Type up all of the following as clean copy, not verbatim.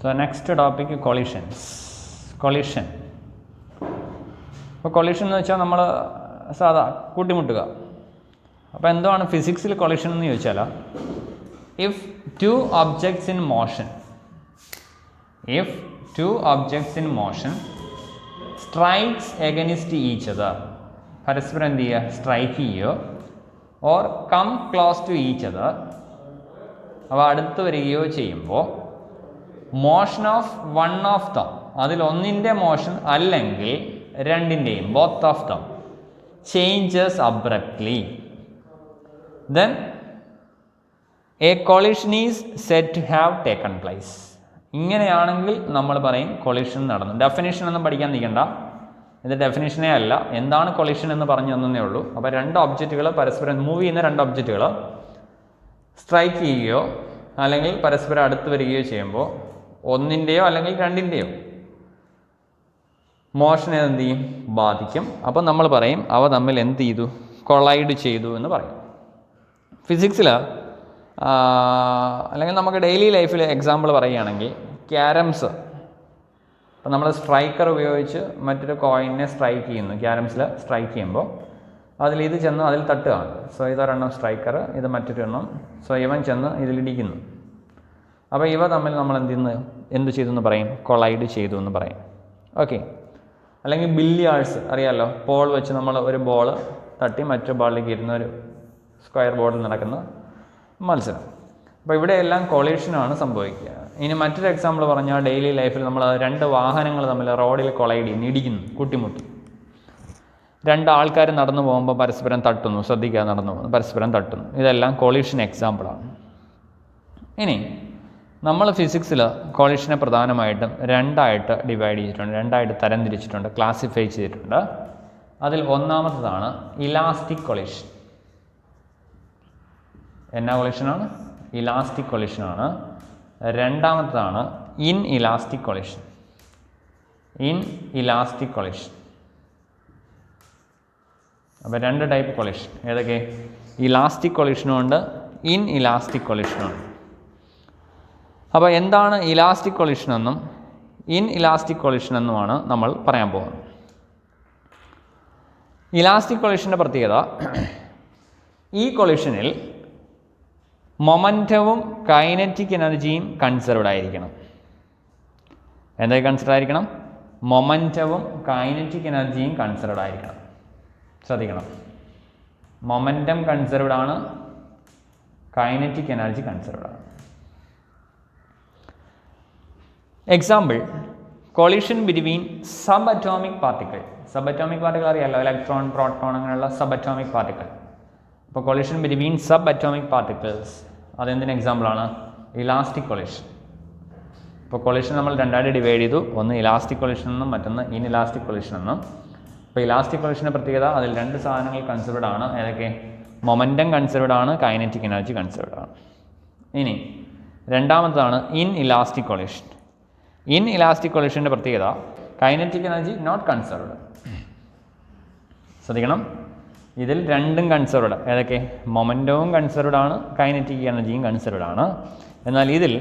So next topic collisions. Collision. അപ്പോൾ collision എന്ന് വെച്ചാൽ നമ്മൾ സാധാ കൂട്ടിമുട്ടുക. അപ്പോൾ എന്താണ് ഫിസിക്സിൽ കൊളിഷൻ എന്ന് ചോദിച്ചാൽ, if two objects in motion strikes against each other, പരസ്പരം എന്ത് ചെയ്യുക, സ്ട്രൈക്ക് ചെയ്യുകയോ or come close to each other, അവ അടുത്ത് വരികയോ ചെയ്യുമ്പോൾ motion of one of them, അതിലൊന്നിൻ്റെ മോഷൻ അല്ലെങ്കിൽ രണ്ടിൻ്റെയും, both of them, changes abruptly, then a collision is set to have taken place. ഇങ്ങനെയാണെങ്കിൽ നമ്മൾ പറയും കൊളിഷൻ നടന്നു. ഡെഫിനേഷൻ ഒന്നും പഠിക്കാൻ നിൽക്കണ്ട, ഇത് ഡെഫിനേഷനേ അല്ല, എന്താണ് കൊളിഷൻ എന്ന് പറഞ്ഞു തന്നേ ഉള്ളൂ. അപ്പോൾ രണ്ട് ഒബ്ജക്റ്റുകൾ പരസ്പരം മൂവ് ചെയ്യുന്ന രണ്ട് ഒബ്ജക്റ്റുകൾ സ്ട്രൈക്ക് ചെയ്യുകയോ അല്ലെങ്കിൽ പരസ്പരം അടുത്ത് വരികയോ ചെയ്യുമ്പോൾ ഒന്നിൻ്റെയോ അല്ലെങ്കിൽ രണ്ടിൻ്റെയോ മോഷനെ എന്ത് ചെയ്യും, ബാധിക്കും. അപ്പോൾ നമ്മൾ പറയും അവ തമ്മിൽ എന്ത് ചെയ്തു, കൊളൈഡ് ചെയ്തു എന്ന് പറയും. ഫിസിക്സിൽ അല്ലെങ്കിൽ നമുക്ക് ഡെയിലി ലൈഫിൽ എക്സാമ്പിൾ പറയുകയാണെങ്കിൽ ക്യാരംസ്, അപ്പോൾ നമ്മൾ സ്ട്രൈക്കർ ഉപയോഗിച്ച് മറ്റൊരു കോയിനെ സ്ട്രൈക്ക് ചെയ്യുന്നു. ക്യാരംസിൽ സ്ട്രൈക്ക് ചെയ്യുമ്പോൾ ഇത് ചെന്ന് അതിൽ തട്ടുകയാണ്. സോ ഇതൊരെണ്ണം സ്ട്രൈക്കർ, ഇത് മറ്റൊരെണ്ണം. സോ ഇവൻ ചെന്ന് ഇതിലിടിക്കുന്നു. അപ്പോൾ ഇവ തമ്മിൽ നമ്മൾ എന്ത് ചെയ്തു എന്ന് പറയും, കൊളൈഡ് ചെയ്തു എന്ന് പറയും. ഓക്കെ. അല്ലെങ്കിൽ ബില്ലിയാർഡ്സ് അറിയാമല്ലോ, ബോൾ വെച്ച് നമ്മൾ ഒരു ബോൾ തട്ടി മറ്റു ബോളിലേക്ക് ഇരുന്ന ഒരു സ്ക്വയർ ബോർഡിൽ നടക്കുന്ന മത്സരം. അപ്പോൾ ഇവിടെയെല്ലാം കൊളീഷനാണ് സംഭവിക്കുക. ഇനി മറ്റൊരു എക്സാമ്പിൾ പറഞ്ഞാൽ ഡെയിലി ലൈഫിൽ നമ്മൾ രണ്ട് വാഹനങ്ങൾ തമ്മിൽ റോഡിൽ കൊളൈഡ് ചെയ്യുന്നു, ഇടിക്കുന്നു, കൂട്ടിമുട്ടി. രണ്ട് ആൾക്കാർ നടന്നു പോകുമ്പോൾ പരസ്പരം തട്ടുന്നു, ശ്രദ്ധിക്കാതെ നടന്നു പോകുന്നു, പരസ്പരം തട്ടുന്നു. ഇതെല്ലാം കൊളീഷൻ എക്സാമ്പിളാണ്. ഇനി നമ്മൾ ഫിസിക്സിൽ കൊളിഷനെ പ്രധാനമായിട്ടും രണ്ടായിട്ട് ഡിവൈഡ് ചെയ്തിട്ടുണ്ട്, രണ്ടായിട്ട് തരംതിരിച്ചിട്ടുണ്ട്, ക്ലാസിഫൈ ചെയ്തിട്ടുണ്ട്. അതിൽ ഒന്നാമത്തതാണ് ഇലാസ്റ്റിക് കൊളിഷൻ. എന്നാ കൊളിഷനാണ്? ഇലാസ്റ്റിക് കൊളിഷനാണ്. രണ്ടാമത്തതാണ് ഇൻ ഇലാസ്റ്റിക് കൊളിഷൻ. അപ്പോൾ രണ്ട് ടൈപ്പ് കൊളിഷൻ. ഏതൊക്കെ? ഇലാസ്റ്റിക് കൊളിഷനുമുണ്ട്, ഇൻ ഇലാസ്റ്റിക് കൊളിഷനുമുണ്ട്. അപ്പോൾ എന്താണ് ഇലാസ്റ്റിക് കൊളിഷൻ എന്നും ഇൻ ഇലാസ്റ്റിക് കൊളിഷൻ എന്നുമാണ് നമ്മൾ പറയാൻ പോകുന്നത്. ഇലാസ്റ്റിക് കൊളിഷൻ്റെ പ്രത്യേകത, ഈ കൊളിഷനിൽ മൊമൻറ്റവും കൈനറ്റിക് എനർജിയും കൺസർവ്ഡ് ആയിരിക്കണം. എന്തൊക്കെ കൺസർവ്ഡ് ആയിരിക്കണം? മൊമൻറ്റവും കൈനറ്റിക് എനർജിയും കൺസർവ്ഡ് ആയിരിക്കണം. ശ്രദ്ധിക്കണം, മൊമൻറ്റം കൺസർവ്ഡ് ആണ്, കൈനറ്റിക് എനർജി കൺസർവ്ഡ് ആണ്. Example, collision between subatomic particle. Subatomic particle അറിയാമല്ലോ, ഇലക്ട്രോൺ, പ്രോട്ടോൺ, അങ്ങനെയുള്ള സബ് അറ്റോമിക് പാർട്ടിക്കിൾ. അപ്പോൾ collision between subatomic particles, അതെന്തിന് എക്സാമ്പിളാണ്? Elastic collision. ഇപ്പോൾ കൊളിഷൻ നമ്മൾ രണ്ടായിട്ട് ഡിവൈഡ് ചെയ്തു, ഒന്ന് ഇലാസ്റ്റിക് കൊളിഷൻ എന്നും മറ്റൊന്ന് ഇൻ ഇലാസ്റ്റിക് കൊളിഷൻ എന്നും. അപ്പോൾ ഇലാസ്റ്റിക് കൊളിഷൻ്റെ പ്രത്യേകത, അതിൽ രണ്ട് സാധനങ്ങൾ കൺസർവ്ഡ് ആണ്. ഏതൊക്കെ? മൊമൻറ്റം കൺസർവ്ഡ് ആണ്, കൈനറ്റിക് എനർജി കൺസർവ്ഡ് ആണ്. ഇനി രണ്ടാമതാണ് inelastic collision. Inelastic കൊളിഷൻ്റെ പ്രത്യേകത, കൈനറ്റിക് എനർജി നോട്ട് കൺസർവ്ഡ്. ശ്രദ്ധിക്കണം, ഇതിൽ രണ്ടും കൺസർവ്ഡ്. ഏതൊക്കെ? മൊമൻറ്റവും കൺസർവ്ഡ് ആണ്, കൈനറ്റിക് എനർജിയും കൺസർവ്ഡ് ആണ്. എന്നാൽ ഇതിൽ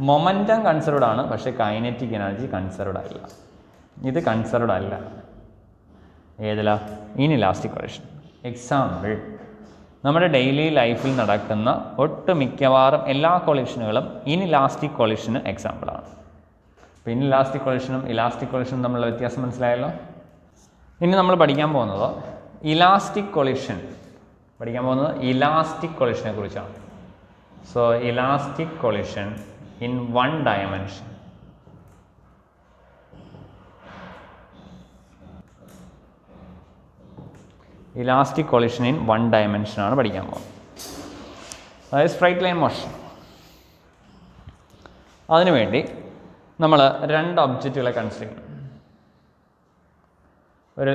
മൊമൻറ്റം കൺസർവ്ഡ് ആണ്, പക്ഷേ കൈനറ്റിക് എനർജി കൺസർവ്ഡ് അല്ല. ഇത് കൺസർവ്ഡ് അല്ല. ഏതിലാ? Inelastic collision. എക്സാമ്പിൾ, നമ്മുടെ ഡെയിലി ലൈഫിൽ നടക്കുന്ന ഒട്ടുമിക്കവാറും എല്ലാ കൊളിഷനുകളും ഇൻ ഇലാസ്റ്റിക് കൊളിഷന് എക്സാമ്പിളാണ്. അപ്പോൾ ഇൻ ഇലാസ്റ്റിക് കൊളിഷനും ഇലാസ്റ്റിക് കൊളിഷനും തമ്മിലുള്ള വ്യത്യാസം മനസ്സിലായല്ലോ. ഇനി നമ്മൾ പഠിക്കാൻ പോകുന്നത് ഇലാസ്റ്റിക് കൊളിഷൻ. പഠിക്കാൻ പോകുന്നത് ഇലാസ്റ്റിക് കൊളിഷനെ കുറിച്ചാണ്. So elastic collision in one dimension. Elastic collision in one ഡയമെൻഷനാണ് പഠിക്കാൻ പോകുന്നത്. അതായത് സ്ട്രൈറ്റ് ലൈൻ മോഷൻ. അതിനുവേണ്ടി നമ്മൾ രണ്ട് ഒബ്ജക്റ്റുകളെ കൺസിഡർ ചെയ്യണം. ഒരു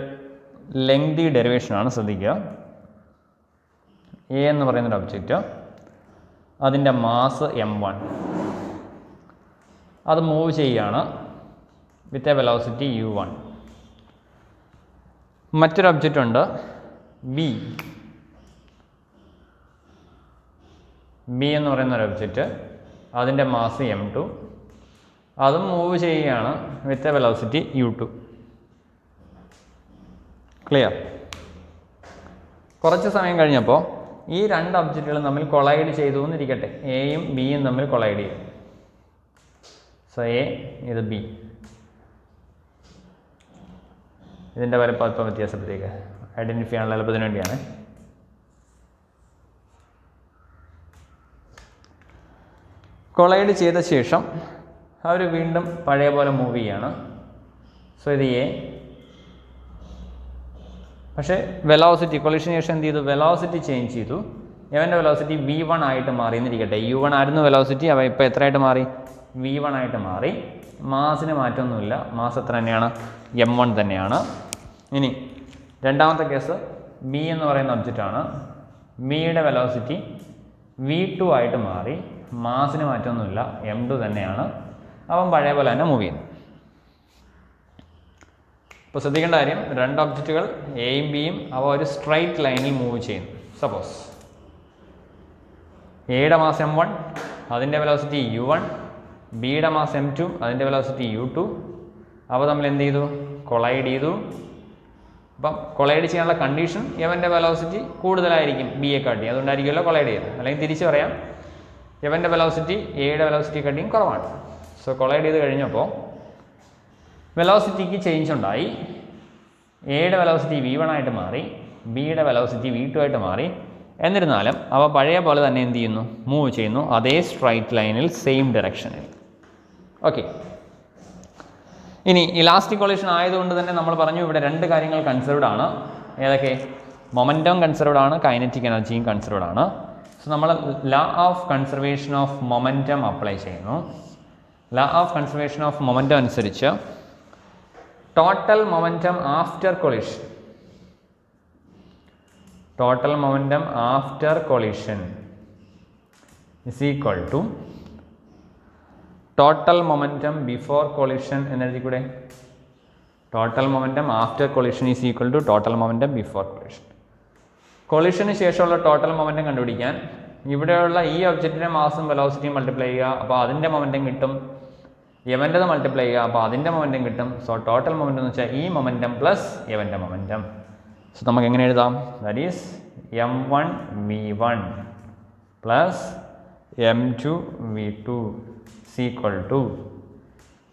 ലെങ്തി ഡെറിവേഷനാണ്, ശ്രദ്ധിക്കുക. എ എന്ന് പറയുന്നൊരു ഒബ്ജക്റ്റ്, അതിൻ്റെ മാസ് m1, അത് മൂവ് ചെയ്യുകയാണ് വിത്ത് എ വെലോസിറ്റി u1. മറ്റൊരു ഒബ്ജക്റ്റ് ഉണ്ട് ബി. ബി എന്ന് പറയുന്ന ഒരു ഒബ്ജക്റ്റ്, അതിൻ്റെ മാസ് m2, അതും മൂവ് ചെയ്യുകയാണ് with a velocity u2. Clear? കുറച്ച് സമയം കഴിഞ്ഞപ്പോൾ ഈ രണ്ട് ഒബ്ജക്റ്റുകളും തമ്മിൽ കൊളൈഡ് ചെയ്തു എന്നിരിക്കട്ടെ. എയും ബിയും തമ്മിൽ കൊളൈഡ് ചെയ്യും. സോ എ, ഇത് ബി. ഇതിൻ്റെ വലുപ്പം അല്പം വ്യത്യാസപ്പെടുത്തിയേക്ക്, ഐഡൻറ്റിഫൈ ചെയ്യാനുള്ള എളുപ്പത്തിന് വേണ്ടിയാണ്. കൊളൈഡ് ചെയ്ത ശേഷം അവർ വീണ്ടും പഴയ പോലെ മൂവ് ചെയ്യാണ്. സോ ഇത് എ. പക്ഷേ വെലോസിറ്റി, കൊളിഷന് ശേഷം എന്ത് ചെയ്തു? വെലോസിറ്റി ചേഞ്ച് ചെയ്തു. ഇവൻ്റെ വെലോസിറ്റി v1 ആയിട്ട് മാറി എന്നിരിക്കട്ടെ. u1 ആയിരുന്നു വെലോസിറ്റി, അവ ഇപ്പോൾ എത്രയായിട്ട് മാറി? v1 ആയിട്ട് മാറി. മാസിന് മാറ്റമൊന്നുമില്ല, മാസ് എത്ര തന്നെയാണ്? m1 തന്നെയാണ്. ഇനി രണ്ടാമത്തെ കേസ്, ബി എന്ന് പറയുന്ന ഒബ്ജക്റ്റാണ്. ബിയുടെ വെലോസിറ്റി v2 ആയിട്ട് മാറി, മാസിന് മാറ്റമൊന്നുമില്ല, m2 തന്നെയാണ്. അവൻ പഴയ പോലെ തന്നെ മൂവ് ചെയ്യുന്നു. ഇപ്പോൾ ശ്രദ്ധിക്കേണ്ട കാര്യം, രണ്ട് ഒബ്ജക്റ്റുകൾ എയും ബിയും അവ ഒരു സ്ട്രൈറ്റ് ലൈനിൽ മൂവ് ചെയ്യുന്നു. സപ്പോസ് എയുടെ മാസ് m1, അതിൻ്റെ വെലോസിറ്റി u1, ബിയുടെ മാസ് m2, അതിൻ്റെ വെലോസിറ്റി u2. അവ തമ്മിൽ എന്ത് ചെയ്തു? കൊളൈഡ് ചെയ്തു. അപ്പം കൊളൈഡ് ചെയ്യാനുള്ള കണ്ടീഷൻ ഇവൻ്റെ വെലോസിറ്റി കൂടുതലായിരിക്കും ബിയെ കാട്ടി, അതുകൊണ്ടായിരിക്കുമല്ലോ കൊളൈഡ് ചെയ്തത്. അല്ലെങ്കിൽ തിരിച്ച് പറയാം, ഇവൻ്റെ വെലോസിറ്റി എയുടെ വെലോസിറ്റി കാട്ടിയും കുറവാണ്. സോ കൊളൈഡ് ചെയ്ത് കഴിഞ്ഞപ്പോൾ വെലോസിറ്റിക്ക് ചേഞ്ച് ഉണ്ടായി. എയുടെ വെലോസിറ്റി v1 ആയിട്ട് മാറി, ബിയുടെ വെലോസിറ്റി v2 ആയിട്ട് മാറി. എന്നിരുന്നാലും അവ പഴയ പോലെ തന്നെ എന്ത് ചെയ്യുന്നു? മൂവ് ചെയ്യുന്നു, അതേ സ്ട്രൈറ്റ് ലൈനിൽ, സെയിം ഡയറക്ഷനിൽ. ഓക്കെ. ഇനി ഇലാസ്റ്റിക് കൊളിഷൻ ആയതുകൊണ്ട് തന്നെ നമ്മൾ പറഞ്ഞു ഇവിടെ രണ്ട് കാര്യങ്ങൾ കൺസർവ്ഡ് ആണ്. ഏതൊക്കെ? മൊമെൻറ്റം കൺസർവ്ഡ് ആണ്, കൈനറ്റിക് എനർജിയും കൺസർവ്ഡ് ആണ്. സോ നമ്മൾ law of conservation of momentum apply ചെയ്യുന്നു. Law of conservation of momentum അനുസരിച്ച് total momentum after collision, total momentum after collision is equal to total momentum before collision എന്നെഴുതി കൂടെ? Total momentum after collision is equal to total momentum before collision. കൊളിഷന് ശേഷമുള്ള total momentum കണ്ടുപിടിക്കാൻ ഇവിടെയുള്ള ഈ ഒബ്ജക്റ്റിൻ്റെ മാസും വെലോസിറ്റിയും multiply ചെയ്യുക, അപ്പോൾ അതിൻ്റെ മൊമെൻറ്റം കിട്ടും. ഇവൻ്റെത് മൾട്ടിപ്ലൈ ചെയ്യുക, അപ്പോൾ അതിൻ്റെ മൊമെൻറ്റം കിട്ടും. സോ ടോട്ടൽ മൊമെൻറ്റം എന്ന് വെച്ചാൽ ഈ മൊമെൻറ്റം പ്ലസ് ഇവൻ്റെ മൊമെൻറ്റം. സോ നമുക്ക് എങ്ങനെ എഴുതാം? That is m1 v1 plus m2 v2 equal to,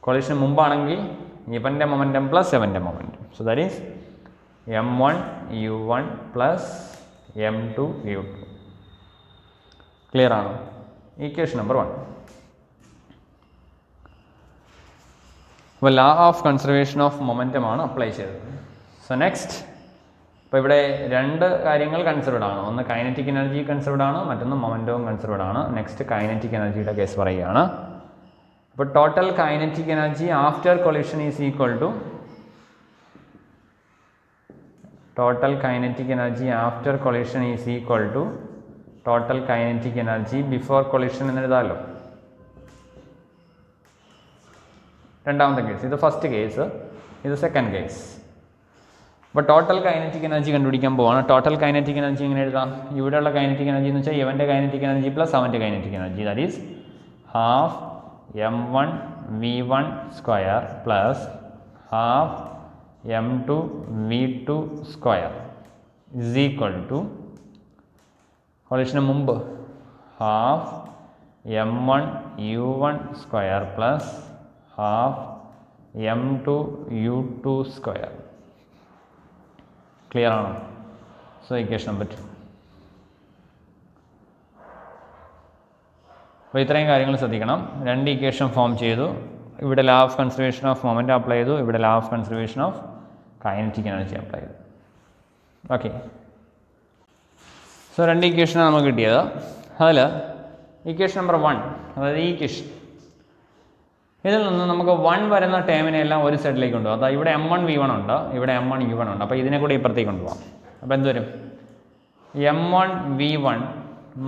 collision മുമ്പാണെങ്കിൽ ഇവൻ്റെ മൊമെൻറ്റം പ്ലസ് ഇവൻ്റെ momentum. So that is m1 u1 plus m2 u2. Clear ആണോ? Equation number 1. അപ്പോൾ law of conservation of momentum ആണ് apply ചെയ്തത്. സോ നെക്സ്റ്റ്, ഇപ്പോൾ ഇവിടെ രണ്ട് കാര്യങ്ങൾ കൺസർവ്ഡ് ആണ്. ഒന്ന് കൈനറ്റിക് എനർജി കൺസർവ്ഡ് ആണ്, മറ്റൊന്ന് മൊമെൻറ്റവും കൺസർവ്ഡ് ആണ്. നെക്സ്റ്റ് കൈനറ്റിക് എനർജിയുടെ കേസ് പറയുകയാണ്. അപ്പോൾ total kinetic energy after collision is equal to total kinetic energy after collision is equal to total kinetic energy before collision എന്ന് എഴുതാമല്ലോ. രണ്ടാമത്തെ കേസ്, ഇത് ഫസ്റ്റ് കേസ്, ഇത് സെക്കൻഡ് കേസ്. അപ്പോൾ ടോട്ടൽ കൈനറ്റിക് എനർജി കണ്ടുപിടിക്കാൻ പോവാണ്. ടോട്ടൽ കൈനറ്റിക് എനർജി എങ്ങനെ എഴുതാം? ഇവിടെയുള്ള കൈനറ്റിക് എനർജി എന്ന് വെച്ചാൽ ഇവൻ്റെ കൈനറ്റിക് എനർജി പ്ലസ് അവൻ്റെ kinetic energy, that is half m1 v1 square plus half m2 v2 square is equal to, കൊളിഷന് മുമ്പ് half m1 u1 square plus half m2 u2 square. Clear ആണോ? So equation number 2. അപ്പോൾ ഇത്രയും കാര്യങ്ങൾ ശ്രദ്ധിക്കണം. രണ്ട് equation form ചെയ്തു. ഇവിടെ law of conservation of momentum apply ചെയ്തു, ഇവിടെ law of conservation of kinetic energy apply ചെയ്തു. ഓക്കെ. സോ രണ്ട് ഇക്വേഷനാണ് നമുക്ക് കിട്ടിയത്. അതിൽ ഇക്വേഷൻ നമ്പർ 1, അതായത് ഈ ഇക്വേഷൻ, ഇതിൽ നിന്ന് നമുക്ക് 1 വരുന്ന ടേമിനെ എല്ലാം ഒരു സൈഡിലേക്ക് കൊണ്ടുപോകാം. അതായത് ഇവിടെ m1 v1 ഉണ്ട്, ഇവിടെ m1 u1 ഉണ്ട്. അപ്പോൾ ഇതിനെ കൂടി ഇപ്പുറത്തേക്ക് കൊണ്ടുപോകാം. അപ്പോൾ എന്ത് വരും? m1 v1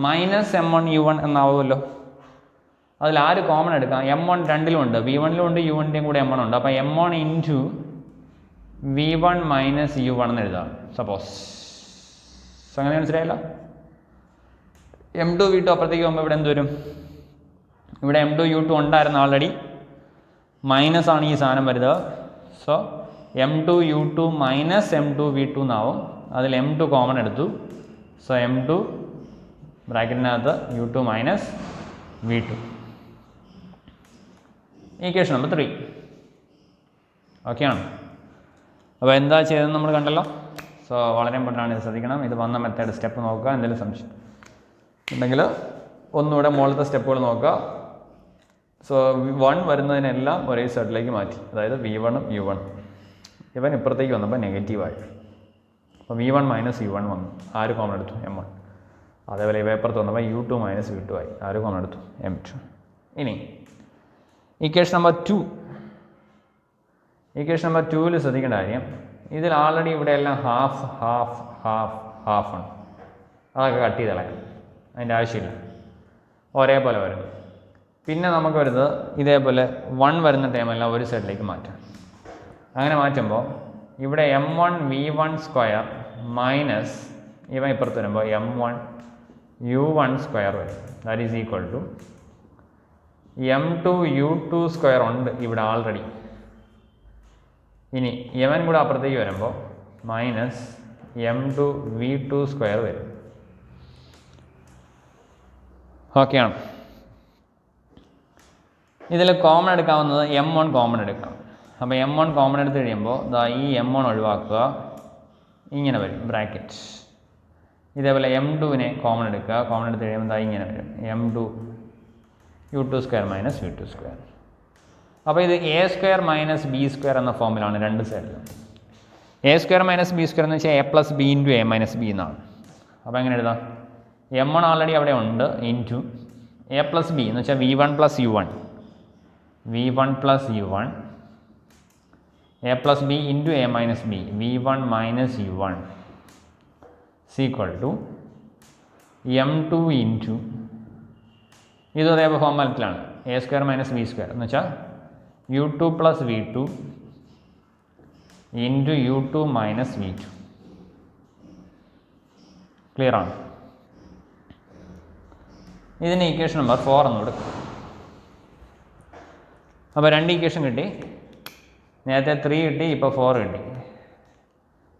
minus m1 u1 എന്നാവുമല്ലോ. അതിൽ ആര് കോമൺ എടുക്കാം? m1 രണ്ടിലും ഉണ്ട്, v1ലും ഉണ്ട്, u1ൻ്റെയും കൂടെ m1 ഉണ്ട്. അപ്പോൾ m1 into v1 minus u1 എന്ന് എഴുതാം സപ്പോസ്. സോ അങ്ങനെ മനസ്സിലായല്ലോ. m2 v2 അപ്പുറത്തേക്ക് പോകുമ്പോൾ ഇവിടെ എന്ത് വരും? ഇവിടെ m2 u2 ഉണ്ടായിരുന്നു ആൾറെഡി. മൈനസ് ആണ് ഈ സാധനം വരുന്നത്. So m2 u2 minus m2 v2 എന്നാവും. അതിൽ m2 കോമൺ എടുത്തു. So m2 ബ്രാക്കറ്റിനകത്ത് u2 minus v2. Equation number 3. Okay ആണ്. അപ്പോൾ എന്താ ചെയ്തതെന്ന് നമ്മൾ കണ്ടല്ലോ. സോ വളരെ ഇമ്പോർട്ടൻ്റ് ആണ്, ഇത് ശ്രദ്ധിക്കണം. ഇത് വന്ന മെത്തേഡ് സ്റ്റെപ്പ് നോക്കുക. എന്തെങ്കിലും സംശയം ഉണ്ടെങ്കിൽ ഒന്നുകൂടെ മുകളിലത്തെ സ്റ്റെപ്പുകൾ നോക്കുക. സോ 1 വരുന്നതിനെല്ലാം ഒരേ സൈഡിലേക്ക് മാറ്റി, അതായത് v1 u1. ഇവൻ ഇപ്പുറത്തേക്ക് വന്നപ്പോൾ നെഗറ്റീവായി. അപ്പോൾ v1 മൈനസ് u1 വന്നു. ആര് കോമൺ എടുത്തു? m1. അതേപോലെ ഇവ ഇപ്പുറത്ത് വന്നപ്പോൾ u2 മൈനസ് v2 ആയി. ആര് കോമൺ എടുത്തു? m2. ഇനി ഇക്വേഷൻ നമ്പർ 2. ഇക്വേഷൻ നമ്പർ 2ൽ ശ്രദ്ധിക്കേണ്ട കാര്യം, ഇതിൽ ആൾറെഡി ഇവിടെ എല്ലാം ഹാഫ് ഹാഫ് ഹാഫ് ഹാഫ് ആണ്. അതൊക്കെ കട്ട് ചെയ്ത് കളയാം, അതിൻ്റെ ആവശ്യമില്ല. ഒരേപോലെ വരുന്നത്. പിന്നെ നമുക്ക് വരുന്നത് ഇതേപോലെ 1 വരുന്ന ടൈമെല്ലാം ഒരു സൈഡിലേക്ക് മാറ്റാം. അങ്ങനെ മാറ്റുമ്പോൾ ഇവിടെ m1 v1 സ്ക്വയർ മൈനസ് ഇവ ഇപ്പുറത്ത് വരുമ്പോൾ m1 u1 സ്ക്വയർ വരും. That is equal to m2 u2 square ഉണ്ട് ഇവിടെ ആൾറെഡി. ഇനി ഇവൻ കൂടെ അപ്പുറത്തേക്ക് വരുമ്പോൾ മൈനസ് m2 v2 സ്ക്വയർ വരും. ഓക്കെയാണ്. ഇതിൽ കോമൺ എടുക്കാവുന്നത് m1 കോമൺ എടുക്കാം. അപ്പോൾ m1 കോമൺ എടുത്ത് കഴിയുമ്പോൾ ദാ ഈ m1 ഒഴിവാക്കുക, ഇങ്ങനെ വരും ബ്രാക്കറ്റ്. ഇതേപോലെ m2നെ കോമൺ എടുക്കുക. കോമൺ എടുത്ത് കഴിയുമ്പോൾ ദാ ഇങ്ങനെ വരും m2 u2 square minus v2 square. അപ്പോൾ ഇത് a square minus b square എന്ന ഫോമിലാണ് രണ്ട് സൈഡിലും. a square minus b square എന്ന് വെച്ചാൽ a plus B into a minus B എന്നാണ്. അപ്പോൾ എങ്ങനെ എഴുതാം? m1 ഓൾറെഡി അവിടെ ഉണ്ട് ഇൻറ്റു a പ്ലസ് ബി എന്ന് വെച്ചാൽ v1 plus u1, v1 plus u1, a plus B into a minus B, v1 minus u1 equal to m2 into ഇത് അതേപോലെ ഫോർമാറ്റിലാണ് a square minus B square എന്ന് വെച്ചാൽ u2 plus v2 into u2 minus v2. Clear ആണ്? ഇതിന് equation number 4 എന്ന് കൊടുക്കും. അപ്പോൾ 2 ഇക്വേഷൻ കിട്ടി. നേരത്തെ 3 കിട്ടി, ഇപ്പോൾ 4 കിട്ടി.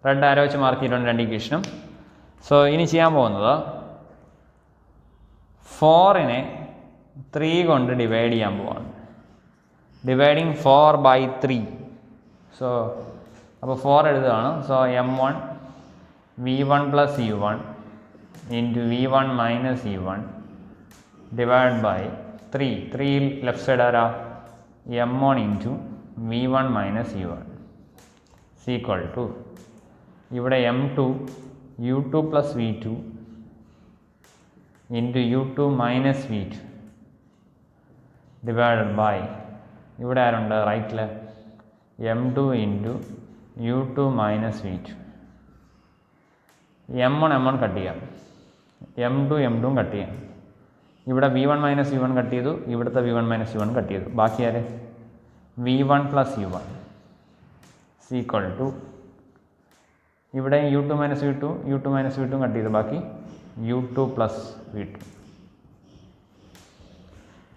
റെഡ് ആരോ വെച്ച് മാർക്ക് ചെയ്തിട്ടുണ്ട് 2 ഇക്വേഷനും. സോ ഇനി ചെയ്യാൻ പോകുന്നത് 4നെ 3 കൊണ്ട് ഡിവൈഡ് ചെയ്യാൻ പോവാണ്. ഡിവൈഡിങ് 4/3. സോ അപ്പോൾ 4 എഴുതുകയാണ്. So m1 v1 plus u1 into v1 minus u1 divide by 3. 3ൽ ലെഫ്റ്റ് സൈഡ് ആരാ? m1 into v1 minus u1 equal to ഇവിടെ m2 u2 plus v2 into u2 minus v2 divided by ഇവിടെ ആരുണ്ട് റൈറ്റിൽ? m2 into u2 minus v2. m1 cut ചെയ്യാം, m2 cut ചെയ്യാം. ഇവിടെ v1 minus u1 cut ചെയ്തു, ഇവിടുത്തെ v1 minus u1 cut ചെയ്തു. ബാക്കി ആര്? v1 plus u1 equal to ഇവിടെ u2 minus u2 minus v2 cut ചെയ്തു, ബാക്കി u2 പ്ലസ് v2.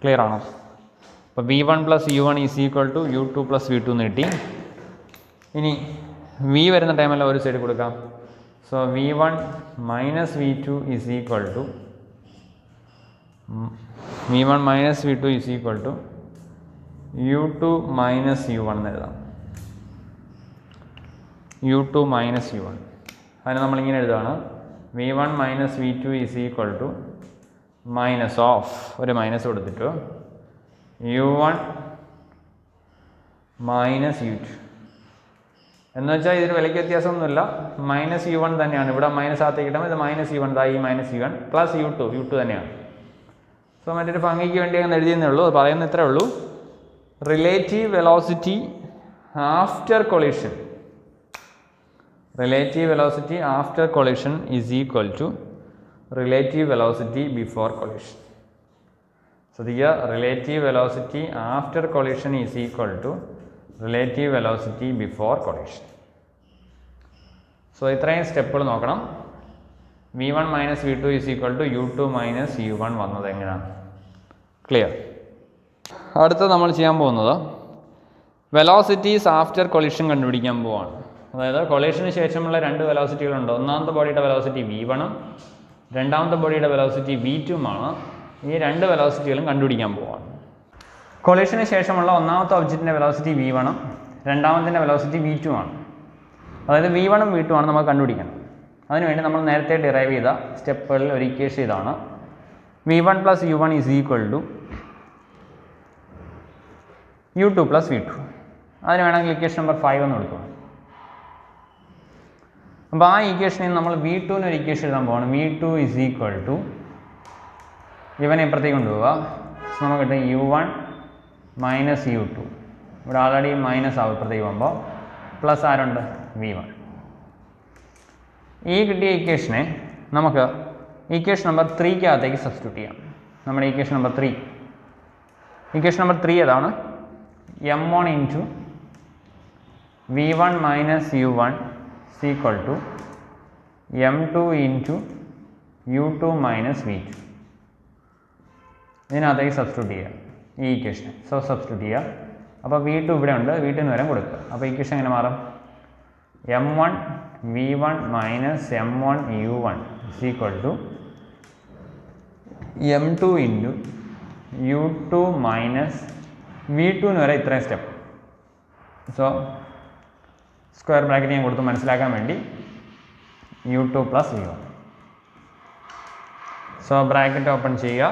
ക്ലിയർ ആണോ? അപ്പോൾ v1 plus u1 is equal to u2 plus v2 എന്ന് കിട്ടി. ഇനി v വരുന്ന ടൈമല്ല ഒരു സൈഡ് കൊടുക്കാം. So v1 minus v2 is equal to v1 minus v2 is equal to u2 minus u1 എന്ന് എഴുതാം. u2 മൈനസ് u1 അതിന് നമ്മളിങ്ങനെ എഴുതുകയാണ്. v1 minus v2 is equal to minus of ഒരു മൈനസ് കൊടുത്തിട്ട് u1 മൈനസ് u2 എന്ന് വെച്ചാൽ ഇതിന് വിലയ്ക്ക് വ്യത്യാസമൊന്നുമില്ല. മൈനസ് u1 തന്നെയാണ്. ഇവിടെ മൈനസ് ആത്തേക്ക് കിട്ടുമ്പോൾ ഇത് മൈനസ് u1 ഈ മൈനസ് u1 പ്ലസ് u2 തന്നെയാണ്. സോ മറ്റൊരു ഭംഗിക്ക് വേണ്ടി അങ്ങനെ എഴുതിയെന്നേ ഉള്ളൂ. അത് പറയുന്ന ഇത്രേ ഉള്ളൂ. Relative velocity after collision, relative velocity after collision is equal to relative velocity before collision. ശ്രദ്ധിക്കുക, relative velocity after collision is equal to relative velocity before collision. So ഇത്രയും സ്റ്റെപ്പുകൾ നോക്കണം. v1 minus v2 is equal to u2 minus u1 വന്നത് എങ്ങനെയാണ്? Clear. അടുത്ത നമ്മൾ ചെയ്യാൻ പോകുന്നത് വെലോസിറ്റീസ് ആഫ്റ്റർ കൊളിഷൻ കണ്ടുപിടിക്കാൻ പോവാണ്. അതായത് കൊളീഷന് ശേഷമുള്ള രണ്ട് വെലോസിറ്റികളുണ്ട്. ഒന്നാമത്തെ ബോഡിയുടെ വെലോസിറ്റി v1ഉം രണ്ടാമത്തെ ബോഡിയുടെ വെലോസിറ്റി v2മാണ്. ഈ രണ്ട് വെലോസിറ്റികളും കണ്ടുപിടിക്കാൻ പോവാണ്. കൊളീഷന് ശേഷമുള്ള ഒന്നാമത്തെ ഒബ്ജക്റ്റിൻ്റെ വെലോസിറ്റി v1ഉം രണ്ടാമത്തിൻ്റെ വെലോസിറ്റി v2ആണ്. അതായത് v1ഉം v2ആണ് നമ്മൾ കണ്ടുപിടിക്കണം. അതിനുവേണ്ടി നമ്മൾ നേരത്തെ ഡിറൈവ് ചെയ്ത സ്റ്റെപ്പുകളിൽ ഒരു ഇക്വേഷൻ ഇതാണ്. v1 + u1 = u2 + v2. അതിന് വേണമെങ്കിൽ ഇക്വേഷൻ നമ്പർ 5 എന്ന് കൊടുക്കും. അപ്പോൾ ആ ഇക്വേഷനിൽ നമ്മൾ v2ന് ഒരു ഇക്വേഷൻ എഴുതാൻ പോകണം. v2 = ഇവനെ ഇപ്പുറത്തേക്ക് കൊണ്ടുപോവുക. നമുക്ക് കിട്ടും u1 - u2. ഇവിടെ ആൾറെഡി മൈനസ് ആവും ഇപ്പുറത്തേക്ക് പോകുമ്പോൾ. പ്ലസ് ആരുണ്ട്? v1. ഈ കിട്ടിയ ഇക്വേഷനെ നമുക്ക് ഇക്വേഷൻ നമ്പർ 3ക്കകത്തേക്ക് സബ്സ്റ്റിറ്റ്യൂട്ട് ചെയ്യാം. നമ്മുടെ ഇക്വേഷൻ നമ്പർ 3 ഏതാണ്? m1 × v1 - u1 = m2 × u2 - v2. ഇതിനകത്തേക്ക് സബ്സ്റ്റിറ്റ്യൂട്ട് ചെയ്യുക ഈ ഇക്വേഷൻ. സബ്സ്റ്റിറ്റ്യൂട്ട് ചെയ്യുക. അപ്പോൾ v2 ഇവിടെ ഉണ്ട്, v2 ന് വരെ കൊടുക്കുക. അപ്പോൾ ഇക്വേഷൻ എങ്ങനെ മാറും? m1 v1 - m1 u1 = m2 × u2 - v2 ന് വരെ ഇത്രയും സ്റ്റെപ്പ്. സ്ക്വയർ ബ്രാക്കറ്റ് ഞാൻ കൊടുത്ത് മനസ്സിലാക്കാൻ വേണ്ടി u2 + v1. ബ്രാക്കറ്റ് ഓപ്പൺ ചെയ്യുക.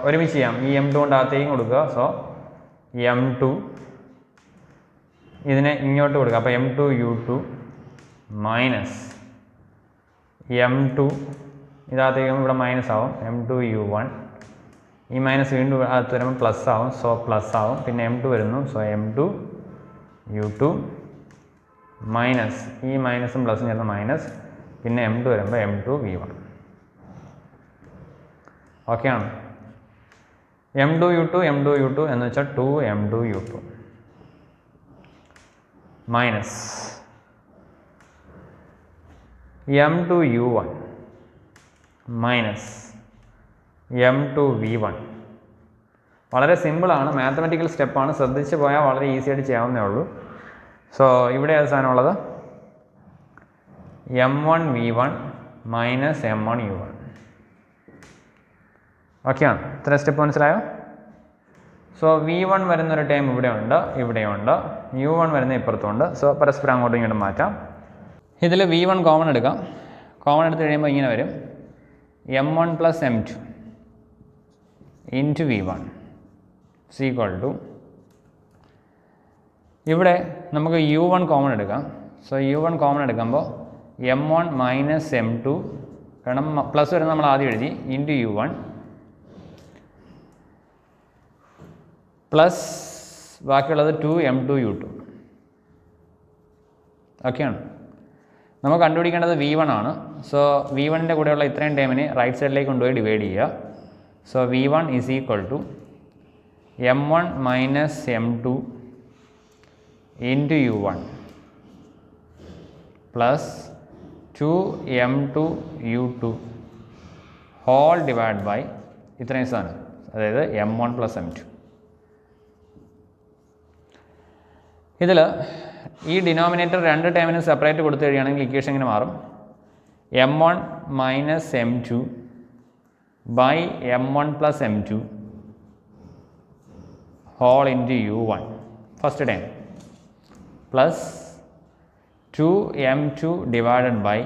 ഒരുമിച്ച് ചെയ്യാം. ഈ m2 കൊണ്ട് അകത്തേക്കും കൊടുക്കുക. m2 ഇതിനെ ഇങ്ങോട്ട് കൊടുക്കുക. അപ്പോൾ m2 u2 - m2 ഇതിനകത്തേക്കും ഇവിടെ മൈനസ് ആവും. m2 u1 ഈ മൈനസ് വീണ്ടും അകത്ത് വരുമ്പോൾ പ്ലസ് ആവും. പ്ലസ് ആവും. പിന്നെ m2 വരുന്നു. m2 u2 മൈനസ് ഈ മൈനസും പ്ലസും ചേർന്ന് മൈനസ്. പിന്നെ m2 വരുമ്പോൾ m2 v1. ഓക്കെ ആണ്. m2 u2 എന്ന് വെച്ചാൽ 2m2 u2 minus m2 u1 minus m2 v1. വളരെ സിമ്പിളാണ്, മാത്തമാറ്റിക്കൽ സ്റ്റെപ്പാണ്. ശ്രദ്ധിച്ച് പോയാൽ വളരെ ഈസി ആയിട്ട് ചെയ്യാവുന്നേ ഉള്ളൂ. ഇവിടെ ഏത് സാധനമുള്ളത്? m1 v1 minus m1 u1. ഓക്കെയാണ്. ഇത്ര സ്റ്റെപ്പ് മനസ്സിലായോ? v1 വരുന്നൊരു ടൈം ഇവിടെയുണ്ട്, ഇവിടെയുണ്ട്. u1 വരുന്ന ഇപ്പുറത്തുണ്ട്. പരസ്പരം അങ്ങോട്ടും ഇങ്ങോട്ടും മാറ്റാം. ഇതിൽ v1 കോമൺ എടുക്കാം. കോമൺ എടുത്ത് കഴിയുമ്പോൾ ഇങ്ങനെ വരും. m1 + m2 × v1 = ഇവിടെ നമുക്ക് u1 കോമൺ എടുക്കാം. u1 കോമൺ എടുക്കുമ്പോൾ m1 - m2 കാരണം പ്ലസ് വരുന്ന നമ്മൾ ആദ്യം എഴുതി × u1 പ്ലസ് ബാക്കിയുള്ളത് 2m2 u2. ഓക്കെയാണ്. നമുക്ക് കണ്ടുപിടിക്കേണ്ടത് v1 ആണ്. v1ൻ്റെ കൂടെയുള്ള ഇത്രയും ടൈമിനെ റൈറ്റ് സൈഡിലേക്ക് കൊണ്ടുപോയി ഡിവൈഡ് ചെയ്യുക. v1 = m1 - m2 × u1 plus 2m2 u2 whole divide by ഇത്രയും സാധനം, അതായത് m1 + m2. ഇതിൽ ഈ ഡിനോമിനേറ്റർ രണ്ട് ടൈമിന് സെപ്പറേറ്റ് കൊടുത്തു കഴിയുകയാണെങ്കിൽ ഇക്വേഷൻ ഇങ്ങനെ മാറും. m1 - m2 by m1 + m2 whole into u1 first time plus 2m2 divided by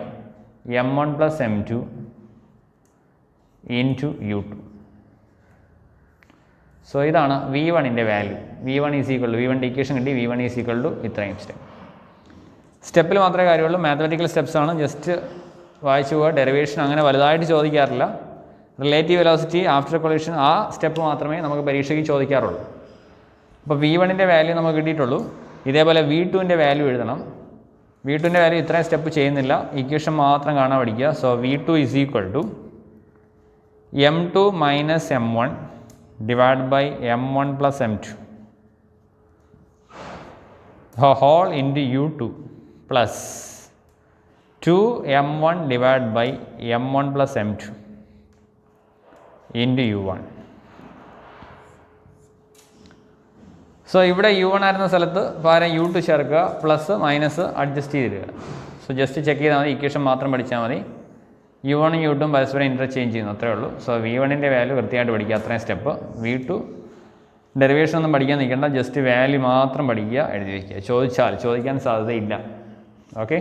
m1 + m2 into u2. ഇതാണ് v1ൻ്റെ വാല്യൂ. v1 ഇക്വേഷൻ കിട്ടി. v1 = ഇത്രയും സ്റ്റെപ്പിൽ മാത്രമേ കാര്യമുള്ളൂ. മാത്തമാറ്റിക്കൽ സ്റ്റെപ്സാണ്. ജസ്റ്റ് വായിച്ചു പോവുക. ഡെറിവേഷൻ അങ്ങനെ വലുതായിട്ട് ചോദിക്കാറില്ല. റിലേറ്റീവ് വെലോസിറ്റി ആഫ്റ്റർ കൊളീഷൻ ആ സ്റ്റെപ്പ് മാത്രമേ നമുക്ക് പരീക്ഷയ്ക്ക് ചോദിക്കാറുള്ളൂ. അപ്പോൾ v1ൻ്റെ വാല്യൂ നമുക്ക് കിട്ടിയിട്ടുള്ളൂ. ഇതേപോലെ v2ൻ്റെ വാല്യൂ എഴുതണം. v2ൻ്റെ വാല്യൂ ഇത്രയും സ്റ്റെപ്പ് ചെയ്യുന്നില്ല, ഇക്വേഷൻ മാത്രം കാണാൻ പഠിക്കുക. v2 = m2 - m1 divided by m1 + m2 whole into u2 plus 2m1 divided by m1 + m2 into u1. So ഇവിടെ U1 ആയിരുന്ന സ്ഥലത്ത് പകരം U2 ചേർക്കുക, പ്ലസ് മൈനസ് അഡ്ജസ്റ്റ് ചെയ്തിടുക. സോ ജസ്റ്റ് ചെക്ക് ചെയ്താൽ മതി, ഇക്വേഷൻ മാത്രം പഠിച്ചാൽ മതി. U1 ഉം U2 പരസ്പരം ഇൻ്റർചേഞ്ച് ചെയ്യുന്നു, അത്രേ ഉള്ളൂ. സോ V1ൻ്റെ വാല്യൂ കൃത്യമായിട്ട് പഠിക്കുക, അത്രയും സ്റ്റെപ്പ്. V2 ഡെറിവേഷൻ ഒന്നും പഠിക്കാൻ നിൽക്കേണ്ട, ജസ്റ്റ് വാല്യൂ മാത്രം പഠിക്കുക, എഴുതി വയ്ക്കുക. ചോദിക്കാൻ സാധ്യതയില്ല. ഓക്കെ.